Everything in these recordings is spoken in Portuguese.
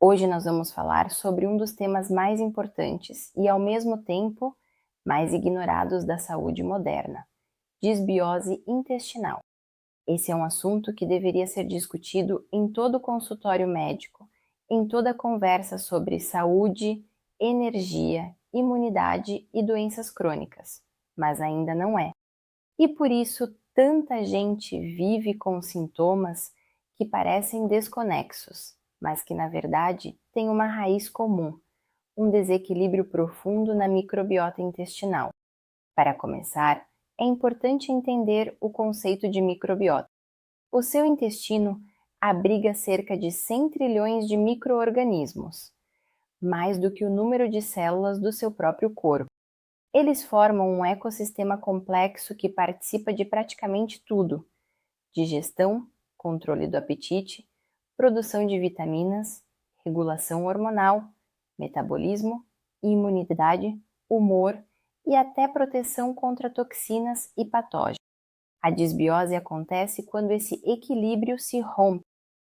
Hoje nós vamos falar sobre um dos temas mais importantes e, ao mesmo tempo, mais ignorados da saúde moderna: disbiose intestinal. Esse é um assunto que deveria ser discutido em todo consultório médico, em toda conversa sobre saúde, energia, imunidade e doenças crônicas, mas ainda não é. E por isso tanta gente vive com sintomas que parecem desconexos, mas que na verdade têm uma raiz comum: um desequilíbrio profundo na microbiota intestinal. Para começar, é importante entender o conceito de microbiota. O seu intestino abriga cerca de 100 trilhões de micro-organismos, mais do que o número de células do seu próprio corpo. Eles formam um ecossistema complexo que participa de praticamente tudo: digestão, controle do apetite, produção de vitaminas, regulação hormonal, metabolismo, imunidade, humor e até proteção contra toxinas e patógenos. A disbiose acontece quando esse equilíbrio se rompe,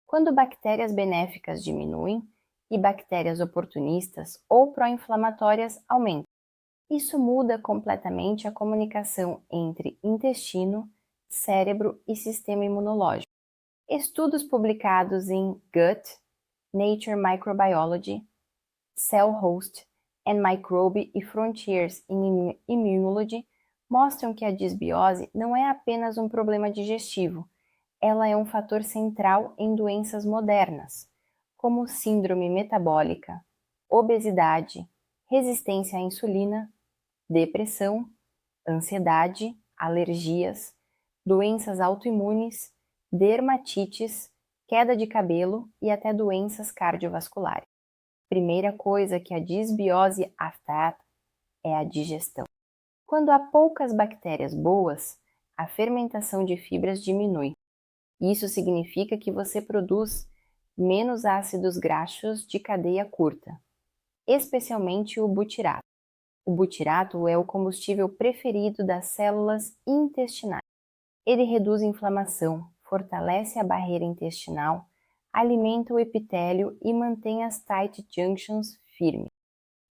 quando bactérias benéficas diminuem e bactérias oportunistas ou pró-inflamatórias aumentam. Isso muda completamente a comunicação entre intestino, cérebro e sistema imunológico. Estudos publicados em Gut, Nature Microbiology, Cell Host and Microbe e Frontiers in Immunology mostram que a disbiose não é apenas um problema digestivo, ela é um fator central em doenças modernas, como síndrome metabólica, obesidade, resistência à insulina, depressão, ansiedade, alergias, doenças autoimunes, dermatites, queda de cabelo e até doenças cardiovasculares. Primeira coisa que a disbiose afeta é a digestão. Quando há poucas bactérias boas, a fermentação de fibras diminui. Isso significa que você produz menos ácidos graxos de cadeia curta, especialmente o butirato. O butirato é o combustível preferido das células intestinais. Ele reduz a inflamação, fortalece a barreira intestinal, alimenta o epitélio e mantém as tight junctions firmes.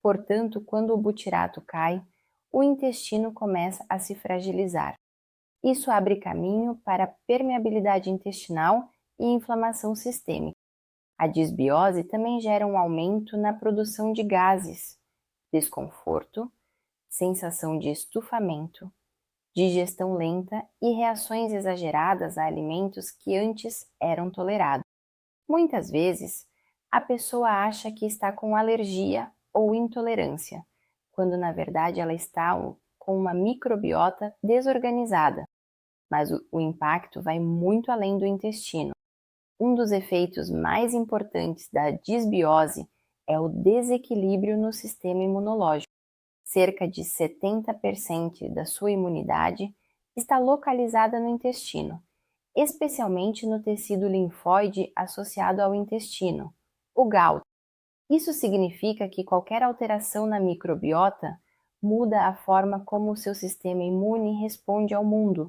Portanto, quando o butirato cai, o intestino começa a se fragilizar. Isso abre caminho para permeabilidade intestinal e inflamação sistêmica. A disbiose também gera um aumento na produção de gases, desconforto, sensação de estufamento, digestão lenta e reações exageradas a alimentos que antes eram tolerados. Muitas vezes, a pessoa acha que está com alergia ou intolerância, quando na verdade ela está com uma microbiota desorganizada. Mas o impacto vai muito além do intestino. Um dos efeitos mais importantes da disbiose é o desequilíbrio no sistema imunológico. Cerca de 70% da sua imunidade está localizada no intestino, especialmente no tecido linfóide associado ao intestino, o GALT. Isso significa que qualquer alteração na microbiota muda a forma como o seu sistema imune responde ao mundo.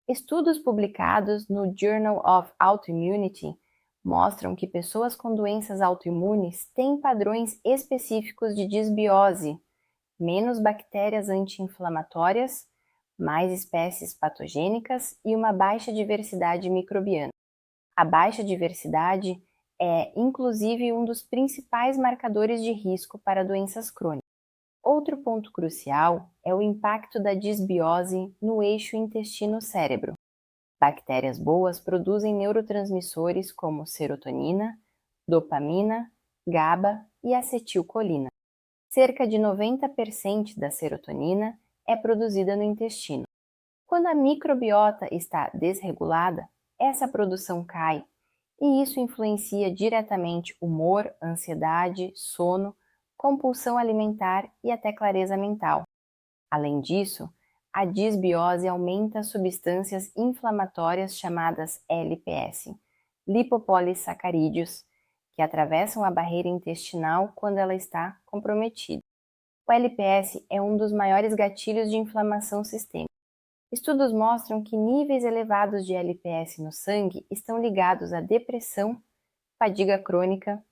Estudos publicados no Journal of Autoimmunity mostram que pessoas com doenças autoimunes têm padrões específicos de disbiose: menos bactérias anti-inflamatórias, mais espécies patogênicas e uma baixa diversidade microbiana. A baixa diversidade é, inclusive, um dos principais marcadores de risco para doenças crônicas. Outro ponto crucial é o impacto da disbiose no eixo intestino-cérebro. Bactérias boas produzem neurotransmissores como serotonina, dopamina, GABA e acetilcolina. Cerca de 90% da serotonina é produzida no intestino. Quando a microbiota está desregulada, essa produção cai, e isso influencia diretamente humor, ansiedade, sono, compulsão alimentar e até clareza mental. Além disso, a disbiose aumenta substâncias inflamatórias chamadas LPS, lipopolissacarídeos, que atravessam a barreira intestinal quando ela está comprometida. O LPS é um dos maiores gatilhos de inflamação sistêmica. Estudos mostram que níveis elevados de LPS no sangue estão ligados à depressão, fadiga crônica,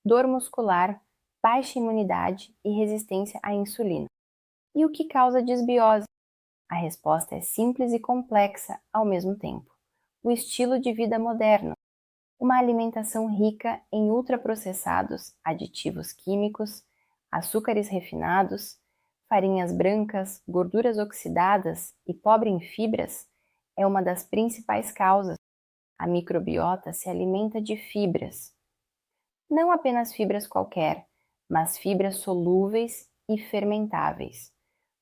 dor muscular, baixa imunidade e resistência à insulina. E o que causa disbiose? A resposta é simples e complexa ao mesmo tempo. O estilo de vida moderno, uma alimentação rica em ultraprocessados, aditivos químicos, açúcares refinados, farinhas brancas, gorduras oxidadas e pobre em fibras, é uma das principais causas. A microbiota se alimenta de fibras. Não apenas fibras qualquer, mas fibras solúveis e fermentáveis,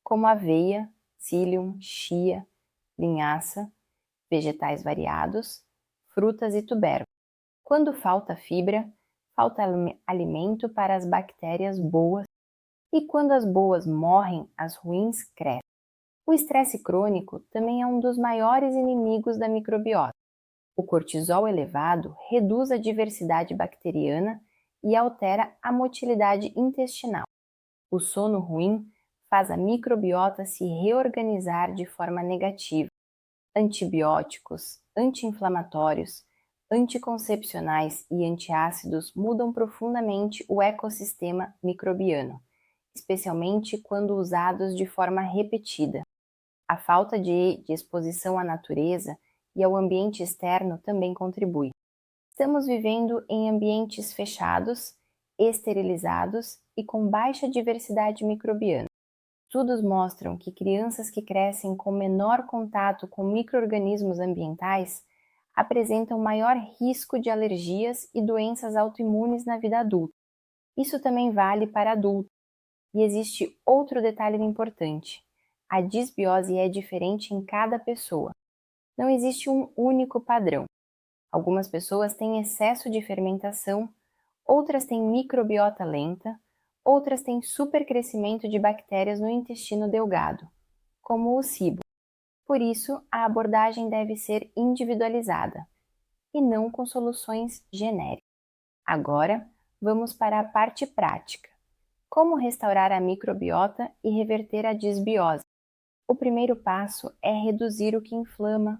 como aveia, psyllium, chia, linhaça, vegetais variados, frutas e tubérculos. Quando falta fibra, falta alimento para as bactérias boas, e quando as boas morrem, as ruins crescem. O estresse crônico também é um dos maiores inimigos da microbiota. O cortisol elevado reduz a diversidade bacteriana e altera a motilidade intestinal. O sono ruim faz a microbiota se reorganizar de forma negativa. Antibióticos, anti-inflamatórios, anticoncepcionais e antiácidos mudam profundamente o ecossistema microbiano, especialmente quando usados de forma repetida. A falta de exposição à natureza e ao ambiente externo também contribui. Estamos vivendo em ambientes fechados, esterilizados e com baixa diversidade microbiana. Estudos mostram que crianças que crescem com menor contato com micro-organismos ambientais apresentam maior risco de alergias e doenças autoimunes na vida adulta. Isso também vale para adultos. E existe outro detalhe importante. A disbiose é diferente em cada pessoa. Não existe um único padrão. Algumas pessoas têm excesso de fermentação, outras têm microbiota lenta, outras têm supercrescimento de bactérias no intestino delgado, como o SIBO. Por isso, a abordagem deve ser individualizada e não com soluções genéricas. Agora, vamos para a parte prática. Como restaurar a microbiota e reverter a disbiose? O primeiro passo é reduzir o que inflama.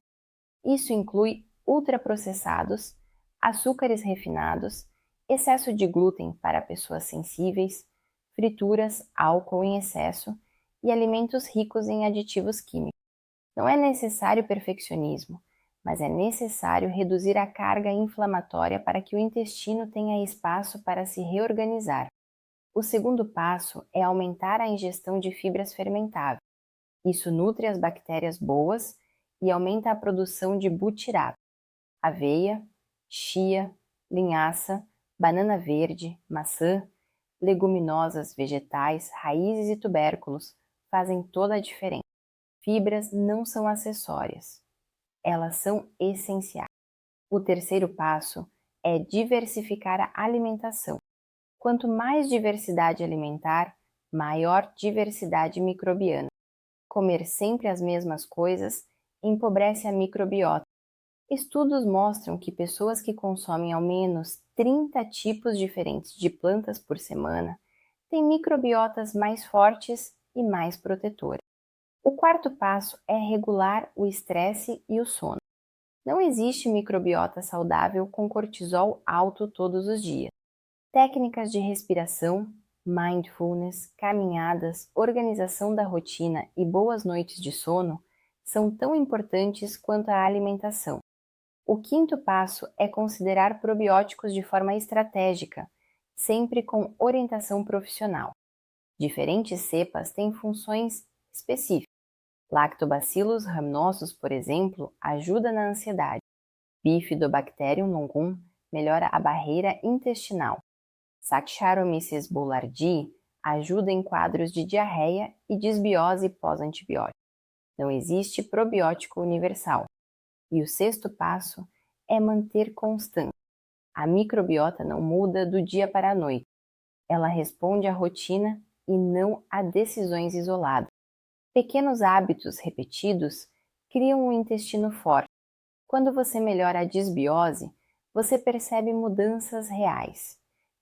Isso inclui ultraprocessados, açúcares refinados, excesso de glúten para pessoas sensíveis, frituras, álcool em excesso e alimentos ricos em aditivos químicos. Não é necessário perfeccionismo, mas é necessário reduzir a carga inflamatória para que o intestino tenha espaço para se reorganizar. O segundo passo é aumentar a ingestão de fibras fermentáveis. Isso nutre as bactérias boas e aumenta a produção de butirato. Aveia, chia, linhaça, banana verde, maçã, leguminosas, vegetais, raízes e tubérculos fazem toda a diferença. Fibras não são acessórias, elas são essenciais. O terceiro passo é diversificar a alimentação. Quanto mais diversidade alimentar, maior diversidade microbiana. Comer sempre as mesmas coisas empobrece a microbiota. Estudos mostram que pessoas que consomem ao menos 30 tipos diferentes de plantas por semana têm microbiotas mais fortes e mais protetoras. O quarto passo é regular o estresse e o sono. Não existe microbiota saudável com cortisol alto todos os dias. Técnicas de respiração, mindfulness, caminhadas, organização da rotina e boas noites de sono são tão importantes quanto a alimentação. O quinto passo é considerar probióticos de forma estratégica, sempre com orientação profissional. Diferentes cepas têm funções específicas. Lactobacillus rhamnosus, por exemplo, ajuda na ansiedade. Bifidobacterium longum melhora a barreira intestinal. Saccharomyces boulardii ajuda em quadros de diarreia e disbiose pós-antibiótico. Não existe probiótico universal. E o sexto passo é manter constância. A microbiota não muda do dia para a noite. Ela responde à rotina e não a decisões isoladas. Pequenos hábitos repetidos criam um intestino forte. Quando você melhora a disbiose, você percebe mudanças reais.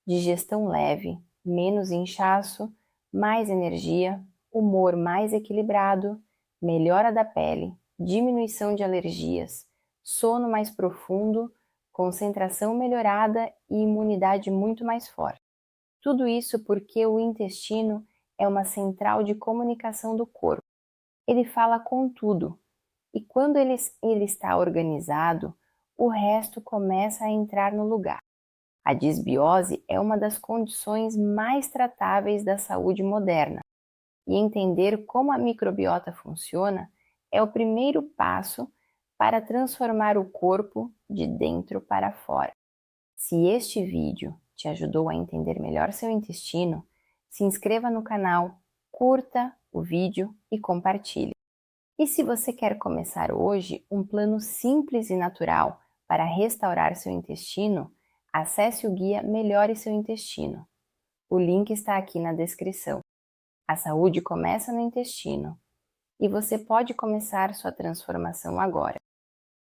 Digestão leve, menos inchaço, mais energia, humor mais equilibrado, melhora da pele, diminuição de alergias, sono mais profundo, concentração melhorada e imunidade muito mais forte. Tudo isso porque o intestino é uma central de comunicação do corpo. Ele fala com tudo, e quando ele está organizado, o resto começa a entrar no lugar. A disbiose é uma das condições mais tratáveis da saúde moderna, e entender como a microbiota funciona é o primeiro passo para transformar o corpo de dentro para fora. Se este vídeo te ajudou a entender melhor seu intestino, se inscreva no canal, curta o vídeo e compartilhe. E se você quer começar hoje um plano simples e natural para restaurar seu intestino, acesse o guia Melhore seu intestino. O link está aqui na descrição. A saúde começa no intestino e você pode começar sua transformação agora.